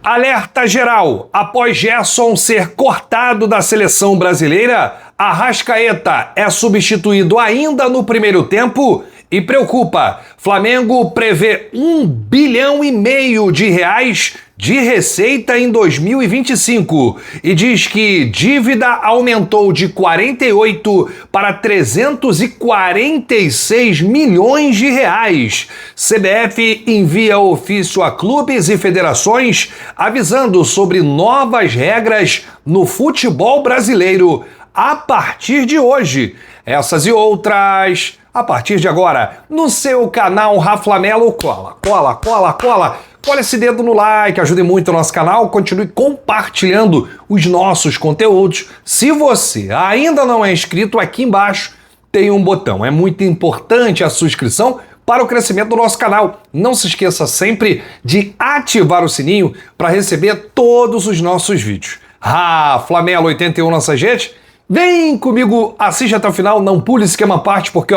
Alerta geral: após Gerson ser cortado da seleção brasileira, Arrascaeta é substituído ainda no primeiro tempo e preocupa. Flamengo prevê R$1,5 bilhão de receita em 2025 e diz que dívida aumentou de 48 para 346 milhões de reais. CBF envia ofício a clubes e federações avisando sobre novas regras no futebol brasileiro a partir de hoje. Essas e outras a partir de agora no seu canal Raflamelo. Cola esse dedo no like, ajude muito o nosso canal, continue compartilhando os nossos conteúdos. Se você ainda não é inscrito, aqui embaixo tem um botão. É muito importante a sua inscrição para o crescimento do nosso canal. Não se esqueça sempre de ativar o sininho para receber todos os nossos vídeos. Raflamelo 81 nossa gente, vem comigo, assiste até o final, não pule esquema à parte, porque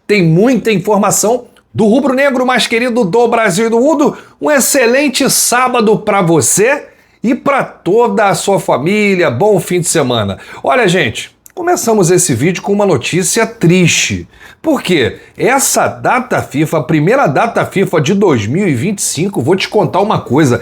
tem muita informação do rubro-negro mais querido do Brasil e do mundo. Um excelente sábado para você e para toda a sua família. Bom fim de semana. Olha, gente, começamos esse vídeo com uma notícia triste. Porque essa data FIFA, a primeira data FIFA de 2025, vou te contar uma coisa.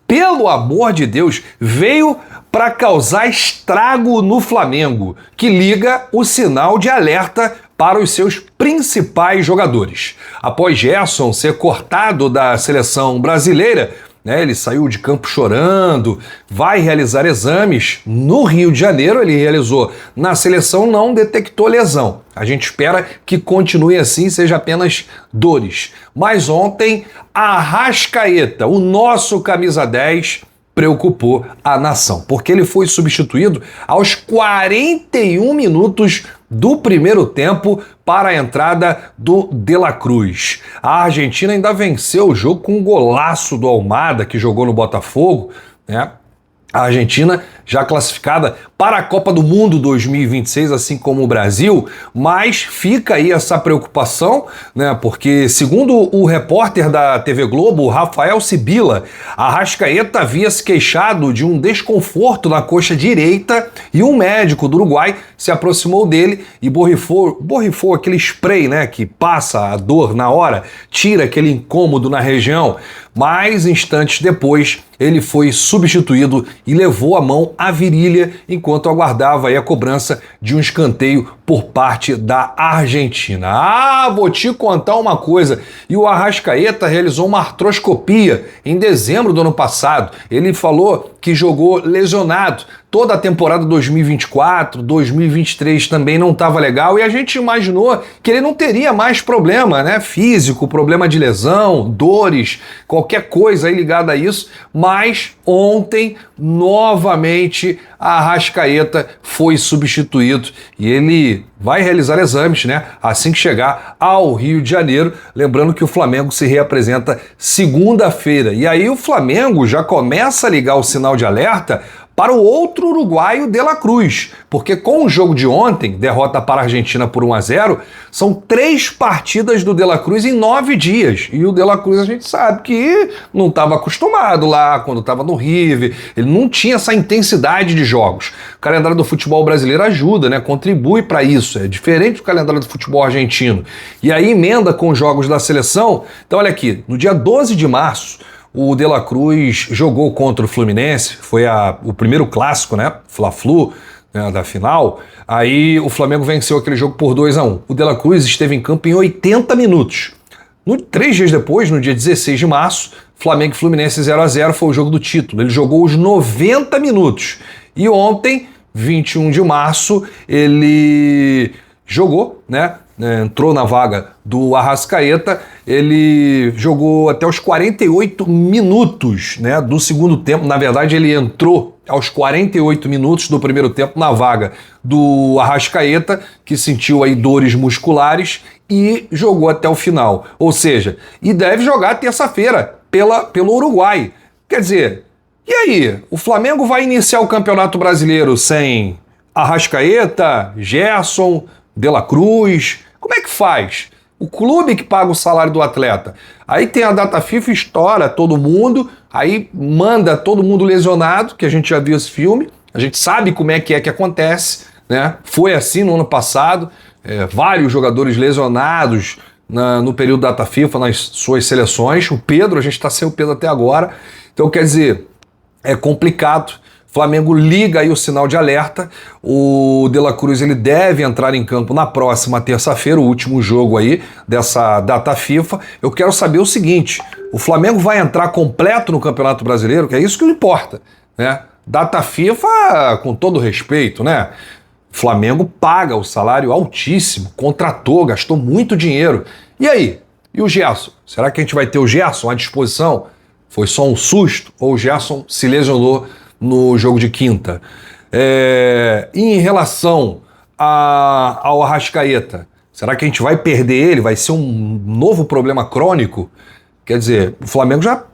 Pelo amor de Deus, veio para causar estrago no Flamengo, que liga o sinal de alerta para os seus principais jogadores. Após Gerson ser cortado da seleção brasileira, ele saiu de campo chorando, vai realizar exames no Rio de Janeiro, ele realizou na seleção, não detectou lesão. A gente espera que continue assim, seja apenas dores. Mas ontem, Arrascaeta, o nosso camisa 10, preocupou a nação, porque ele foi substituído aos 41 minutos do primeiro tempo para a entrada do De La Cruz. A Argentina ainda venceu o jogo com um golaço do Almada, que jogou no Botafogo, né? A Argentina já classificada para a Copa do Mundo 2026, assim como o Brasil, mas fica aí essa preocupação, né? Porque, segundo o repórter da TV Globo, Rafael Sibila, Arrascaeta havia se queixado de um desconforto na coxa direita e um médico do Uruguai se aproximou dele e borrifou aquele spray, né, que passa a dor na hora, tira aquele incômodo na região. Mas instantes depois ele foi substituído e levou a mão à virilha enquanto aguardava aí a cobrança de um escanteio por parte da Argentina. Vou te contar uma coisa. E o Arrascaeta realizou uma artroscopia em dezembro do ano passado. Ele falou que jogou lesionado. Toda a temporada 2024, 2023 também não estava legal e a gente imaginou que ele não teria mais problema, né, físico, problema de lesão, dores, qualquer coisa aí ligada a isso, mas ontem, novamente, a Arrascaeta foi substituído e ele vai realizar exames, né, assim que chegar ao Rio de Janeiro, lembrando que o Flamengo se reapresenta segunda-feira. E aí o Flamengo já começa a ligar o sinal de alerta para o outro uruguaio, De La Cruz, porque com o jogo de ontem, derrota para a Argentina por 1-0, são 3 partidas do De La Cruz em 9 dias. E o De La Cruz a gente sabe que não estava acostumado lá, quando estava no River, ele não tinha essa intensidade de jogos. O calendário do futebol brasileiro ajuda, né? Contribui para isso, é diferente do calendário do futebol argentino. E aí emenda com os jogos da seleção. Então olha aqui, no dia 12 de março, o De La Cruz jogou contra o Fluminense, foi o primeiro clássico, né? Fla-Flu, né, da final. Aí o Flamengo venceu aquele jogo por 2-1. O De La Cruz esteve em campo em 80 minutos. 3 dias depois, no dia 16 de março, Flamengo e Fluminense 0-0 foi o jogo do título. Ele jogou os 90 minutos. E ontem, 21 de março, ele jogou, né? Entrou na vaga do Arrascaeta, ele jogou até os 48 minutos, né, do segundo tempo. Na verdade, ele entrou aos 48 minutos do primeiro tempo na vaga do Arrascaeta, que sentiu aí dores musculares e jogou até o final. Ou seja, e deve jogar terça-feira pelo Uruguai. Quer dizer, e aí? O Flamengo vai iniciar o Campeonato Brasileiro sem Arrascaeta, Gerson, De La Cruz? Como é que faz? O clube que paga o salário do atleta. Aí tem a data FIFA, estoura todo mundo, aí manda todo mundo lesionado, que a gente já viu esse filme, a gente sabe como é que acontece, né? Foi assim no ano passado, vários jogadores lesionados no período da data FIFA, nas suas seleções. O Pedro, a gente está sem o Pedro até agora, então quer dizer, é complicado. Flamengo liga aí o sinal de alerta. O De La Cruz ele deve entrar em campo na próxima terça-feira, o último jogo aí dessa data FIFA. Eu quero saber o seguinte: o Flamengo vai entrar completo no Campeonato Brasileiro, que é isso que importa, né? Data FIFA, com todo respeito, né? Flamengo paga o salário altíssimo, contratou, gastou muito dinheiro. E aí? E o Gerson? Será que a gente vai ter o Gerson à disposição? Foi só um susto? Ou o Gerson se lesionou no jogo de quinta? Em relação ao Arrascaeta, será que a gente vai perder ele? Vai ser um novo problema crônico? Quer dizer, o Flamengo já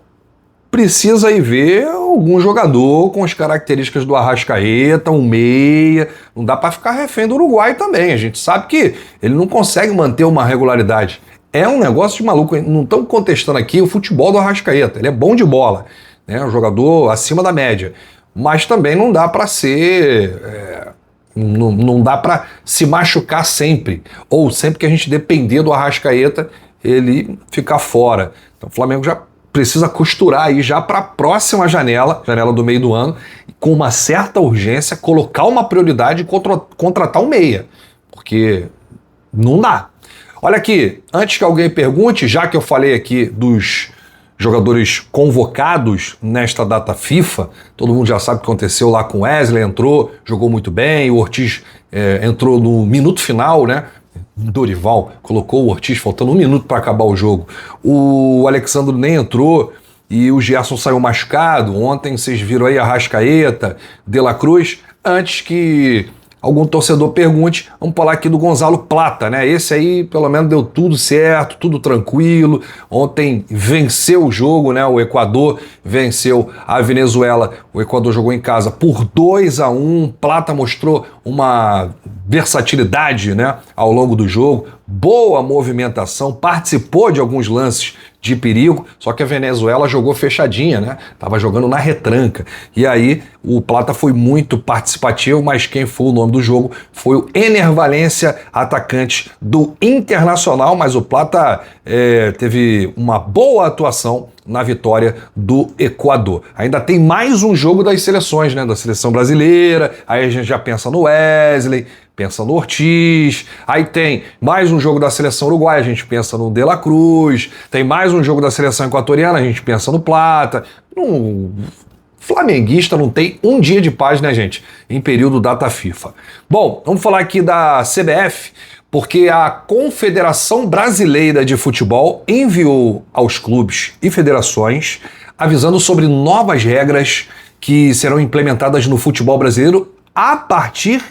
precisa aí ver algum jogador com as características do Arrascaeta, um meia. Não dá para ficar refém do Uruguai também. A gente sabe que ele não consegue manter uma regularidade. É um negócio de maluco. Não estamos contestando aqui o futebol do Arrascaeta. Ele é bom de bola, né? Um jogador acima da média. Mas também não dá para ser... não dá para se machucar sempre. Ou sempre que a gente depender do Arrascaeta, ele ficar fora. Então o Flamengo já precisa costurar aí já para a próxima janela do meio do ano, com uma certa urgência, colocar uma prioridade e contratar um meia. Porque não dá. Olha aqui, antes que alguém pergunte, já que eu falei aqui dos jogadores convocados nesta data FIFA, todo mundo já sabe o que aconteceu lá com o Wesley, entrou, jogou muito bem, o Ortiz entrou no minuto final, né? Dorival colocou o Ortiz faltando 1 minuto para acabar o jogo. O Alexandre nem entrou e o Gerson saiu machucado. Ontem vocês viram aí a Arrascaeta, De La Cruz. Antes que algum torcedor pergunte, vamos falar aqui do Gonzalo Plata, né? Esse aí, pelo menos, deu tudo certo, tudo tranquilo. Ontem venceu o jogo, né? O Equador venceu a Venezuela. O Equador jogou em casa por 2-1. Plata mostrou uma versatilidade, né? Ao longo do jogo. Boa movimentação, participou de alguns lances de perigo, só que a Venezuela jogou fechadinha, né? Tava jogando na retranca. E aí o Plata foi muito participativo, mas quem foi o nome do jogo foi o Ener Valencia, atacante do Internacional, mas o Plata teve uma boa atuação na vitória do Equador. Ainda tem mais um jogo das seleções, né? Da seleção brasileira, aí a gente já pensa no Wesley, pensa no Ortiz, aí tem mais um jogo da seleção uruguaia, a gente pensa no De La Cruz, tem mais um jogo da seleção equatoriana, a gente pensa no Plata. Flamenguista não tem um dia de paz, né, gente? Em período data FIFA. Bom, vamos falar aqui da CBF, porque a Confederação Brasileira de Futebol enviou aos clubes e federações avisando sobre novas regras que serão implementadas no futebol brasileiro a partir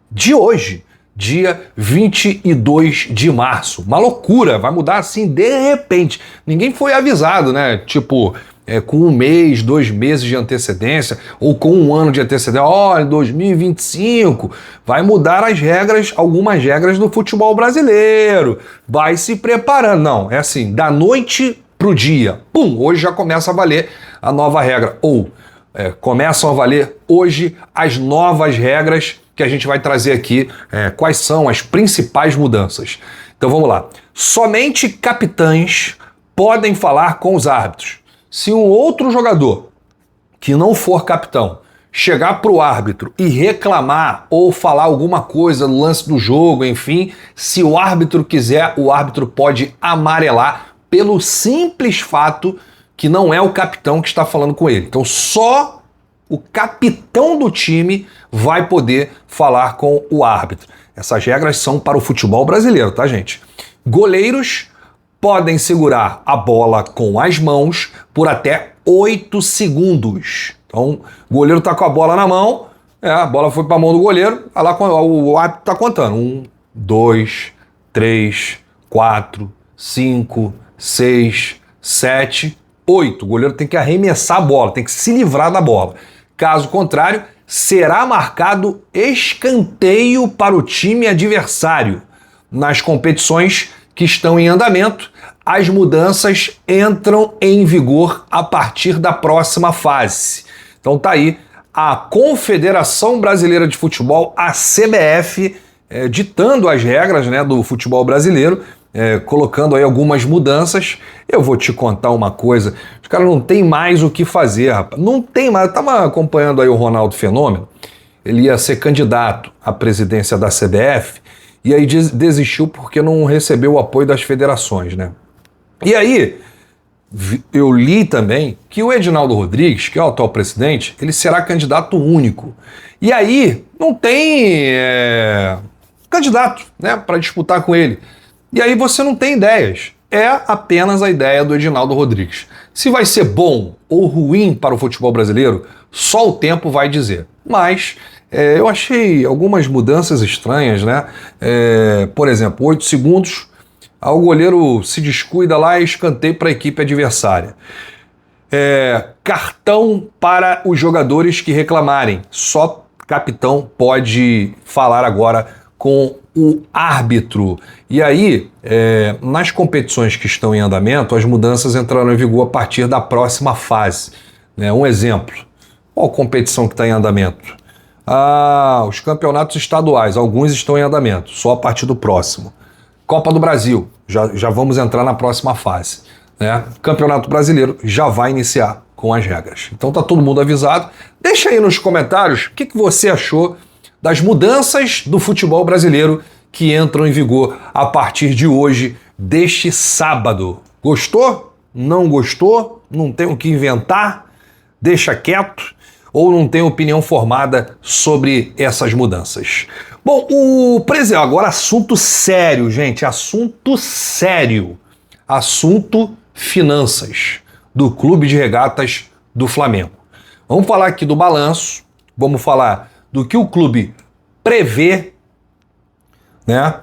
de hoje, dia 22 de março. Uma loucura, vai mudar assim de repente. Ninguém foi avisado, né? Tipo, com 1 mês, 2 meses de antecedência, ou com 1 ano de antecedência. Olha, 2025 vai mudar as regras, algumas regras do futebol brasileiro. Vai se preparando. Não, é assim, da noite pro dia. Pum, hoje já começa a valer a nova regra. Ou começam a valer hoje as novas regras que a gente vai trazer aqui, quais são as principais mudanças. Então vamos lá. Somente capitães podem falar com os árbitros. Se um outro jogador que não for capitão chegar para o árbitro e reclamar ou falar alguma coisa no lance do jogo, enfim, se o árbitro quiser, o árbitro pode amarelar pelo simples fato que não é o capitão que está falando com ele. Então só o capitão do time vai poder falar com o árbitro. Essas regras são para o futebol brasileiro, tá, gente? Goleiros podem segurar a bola com as mãos por até 8 segundos. Então, o goleiro tá com a bola na mão, a bola foi para a mão do goleiro, o árbitro tá contando. 1, 2, 3, 4, 5, 6, 7, 8. O goleiro tem que arremessar a bola, tem que se livrar da bola. Caso contrário, será marcado escanteio para o time adversário nas competições que estão em andamento, as mudanças entram em vigor a partir da próxima fase. Então tá aí a Confederação Brasileira de Futebol, a CBF, ditando as regras, né, do futebol brasileiro, colocando aí algumas mudanças. Eu vou te contar uma coisa, os caras não tem mais o que fazer, rapaz. Não tem mais. Eu tava acompanhando aí o Ronaldo Fenômeno, ele ia ser candidato à presidência da CBF, e aí desistiu porque não recebeu o apoio das federações, né? E aí, eu li também que o Edinaldo Rodrigues, que é o atual presidente, ele será candidato único. E aí, não tem candidato, né, para disputar com ele. E aí você não tem ideias. É apenas a ideia do Edinaldo Rodrigues. Se vai ser bom ou ruim para o futebol brasileiro, só o tempo vai dizer. Mas eu achei algumas mudanças estranhas, né? Por exemplo, 8 segundos, o goleiro se descuida lá e escanteio para a equipe adversária. Cartão para os jogadores que reclamarem. Só capitão pode falar agora com o árbitro. E aí, nas competições que estão em andamento, as mudanças entrarão em vigor a partir da próxima fase. Um exemplo, qual competição que está em andamento? Os campeonatos estaduais, alguns estão em andamento, só a partir do próximo. Copa do Brasil, já vamos entrar na próxima fase. Campeonato Brasileiro já vai iniciar com as regras. Então tá todo mundo avisado. Deixa aí nos comentários o que você achou das mudanças do futebol brasileiro que entram em vigor a partir de hoje, deste sábado. Gostou? Não gostou? Não tem o que inventar? Deixa quieto? Ou não tem opinião formada sobre essas mudanças? Bom, agora assunto sério, gente, assunto sério. Assunto finanças do Clube de Regatas do Flamengo. Vamos falar aqui do balanço, vamos falar do que o clube prevê, né,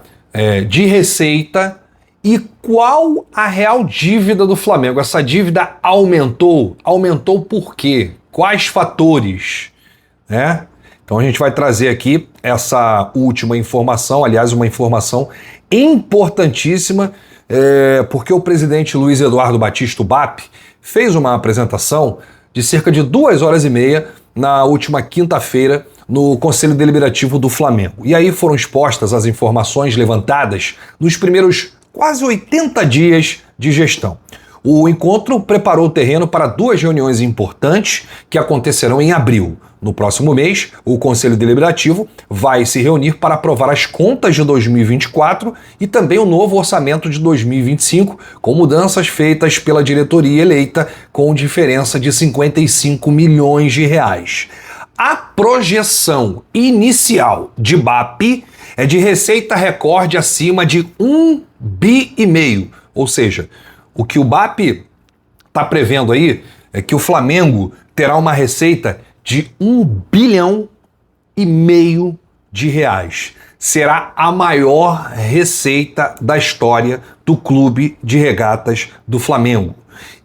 de receita e qual a real dívida do Flamengo. Essa dívida aumentou? Aumentou por quê? Quais fatores? Então a gente vai trazer aqui essa última informação, aliás, uma informação importantíssima, porque o presidente Luiz Eduardo Batista, o BAP, fez uma apresentação de cerca de 2h30 na última quinta-feira no Conselho Deliberativo do Flamengo. E aí foram expostas as informações levantadas nos primeiros quase 80 dias de gestão. O encontro preparou o terreno para 2 reuniões importantes que acontecerão em abril. No próximo mês, o Conselho Deliberativo vai se reunir para aprovar as contas de 2024 e também o novo orçamento de 2025, com mudanças feitas pela diretoria eleita com diferença de 55 milhões de reais. A projeção inicial de BAP é de receita recorde acima de 1,5 bi, ou seja, o que o BAP está prevendo aí é que o Flamengo terá uma receita de 1,5 bilhão de reais. Será a maior receita da história do Clube de Regatas do Flamengo.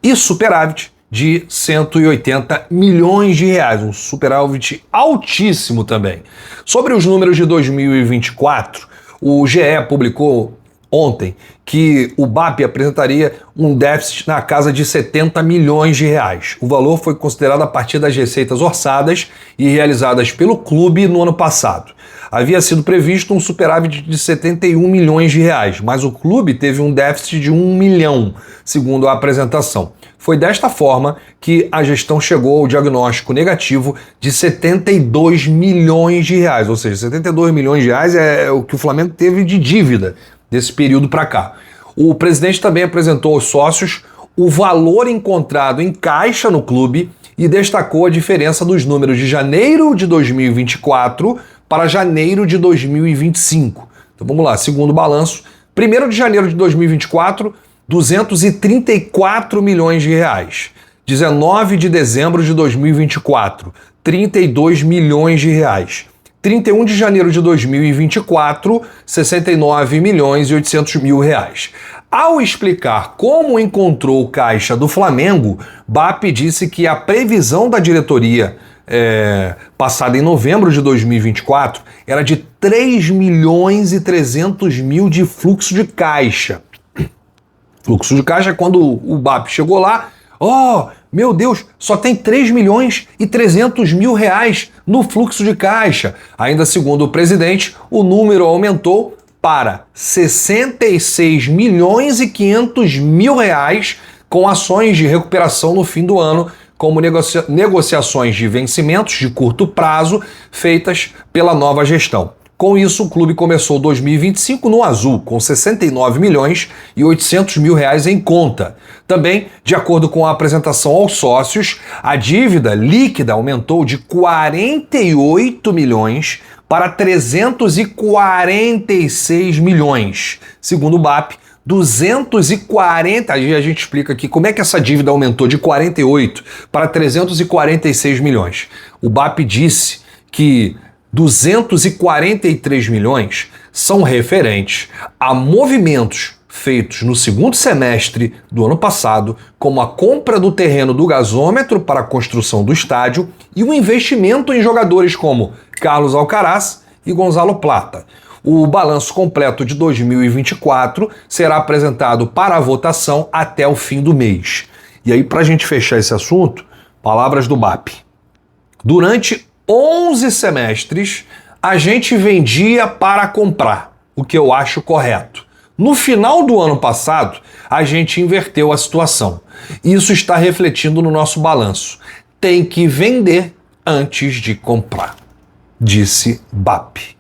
E superávit de 180 milhões de reais, um superávit altíssimo também. Sobre os números de 2024, o GE publicou ontem que o BAP apresentaria um déficit na casa de 70 milhões de reais. O valor foi considerado a partir das receitas orçadas e realizadas pelo clube no ano passado. Havia sido previsto um superávit de 71 milhões de reais, mas o clube teve um déficit de 1 milhão, segundo a apresentação. Foi desta forma que a gestão chegou ao diagnóstico negativo de 72 milhões de reais, ou seja, 72 milhões de reais é o que o Flamengo teve de dívida desse período para cá. O presidente também apresentou aos sócios o valor encontrado em caixa no clube e destacou a diferença dos números de janeiro de 2024 para janeiro de 2025. Então vamos lá, segundo o balanço, 1º de janeiro de 2024, 234 milhões de reais. 19 de dezembro de 2024, 32 milhões de reais. 31 de janeiro de 2024, 69 milhões e 800 mil reais. Ao explicar como encontrou o caixa do Flamengo, BAP disse que a previsão da diretoria passada em novembro de 2024 era de 3 milhões e 300 mil de fluxo de caixa. Fluxo de caixa, quando o BAP chegou lá, meu Deus, só tem 3 milhões e 300 mil reais no fluxo de caixa. Ainda segundo o presidente, o número aumentou para 66 milhões e 500 mil reais com ações de recuperação no fim do ano, como negociações de vencimentos de curto prazo feitas pela nova gestão. Com isso, o clube começou 2025 no azul, com 69 milhões e 800 mil reais em conta. Também, de acordo com a apresentação aos sócios, a dívida líquida aumentou de 48 milhões para 346 milhões. Segundo o BAP, 240, aí a gente explica aqui como é que essa dívida aumentou de 48 para 346 milhões. O BAP disse que 243 milhões são referentes a movimentos feitos no segundo semestre do ano passado, como a compra do terreno do gasômetro para a construção do estádio e o investimento em jogadores como Carlos Alcaraz e Gonzalo Plata. O balanço completo de 2024 será apresentado para a votação até o fim do mês. E aí, para a gente fechar esse assunto, palavras do BAP. Durante 11 semestres, a gente vendia para comprar, o que eu acho correto. No final do ano passado, a gente inverteu a situação. Isso está refletindo no nosso balanço. Tem que vender antes de comprar, disse BAP.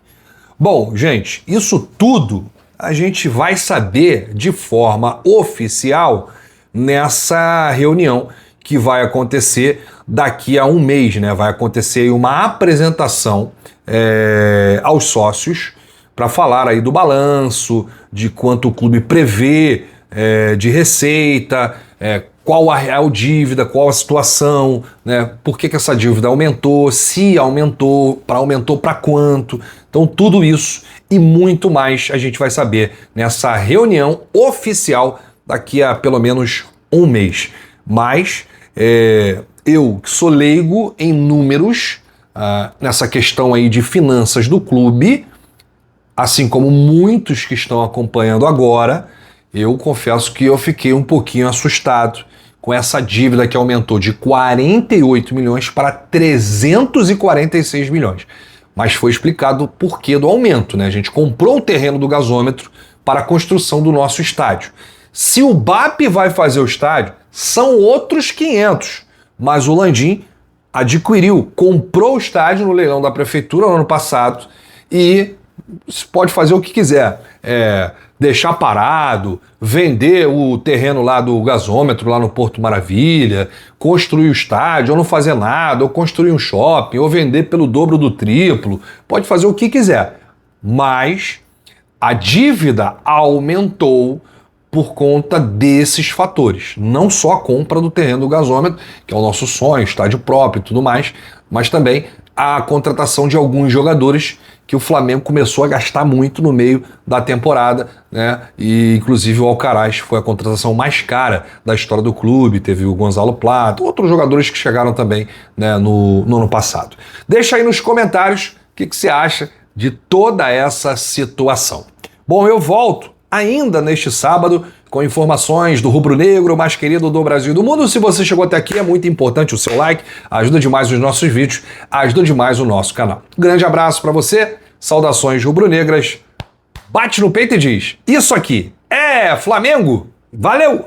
Bom, gente, isso tudo a gente vai saber de forma oficial nessa reunião que vai acontecer daqui a um mês, né? Vai acontecer uma apresentação aos sócios para falar aí do balanço, de quanto o clube prevê de receita, qual a real dívida, qual a situação, né? Por que essa dívida aumentou, se aumentou para quanto. Então tudo isso e muito mais a gente vai saber nessa reunião oficial daqui a pelo menos um mês. Mas eu que sou leigo em números nessa questão aí de finanças do clube, assim como muitos que estão acompanhando agora, eu confesso que eu fiquei um pouquinho assustado com essa dívida que aumentou de 48 milhões para 346 milhões. Mas foi explicado o porquê do aumento, né? A gente comprou o terreno do gasômetro para a construção do nosso estádio. Se o BAP vai fazer o estádio, são outros 500. Mas o Landim comprou o estádio no leilão da prefeitura no ano passado e pode fazer o que quiser. Deixar parado, vender o terreno lá do gasômetro, lá no Porto Maravilha, construir o estádio, ou não fazer nada, ou construir um shopping, ou vender pelo dobro do triplo, pode fazer o que quiser. Mas a dívida aumentou por conta desses fatores. Não só a compra do terreno do gasômetro, que é o nosso sonho, estádio próprio e tudo mais, mas também a contratação de alguns jogadores que o Flamengo começou a gastar muito no meio da temporada, né? E inclusive o Alcaraz foi a contratação mais cara da história do clube, teve o Gonzalo Plata, outros jogadores que chegaram também, né, no ano passado. Deixa aí nos comentários o que você acha de toda essa situação. Bom, eu volto ainda neste sábado com informações do rubro-negro mais querido do Brasil e do mundo. Se você chegou até aqui, é muito importante o seu like, ajuda demais os nossos vídeos, ajuda demais o nosso canal. Grande abraço para você, saudações rubro-negras, bate no peito e diz, isso aqui é Flamengo, valeu!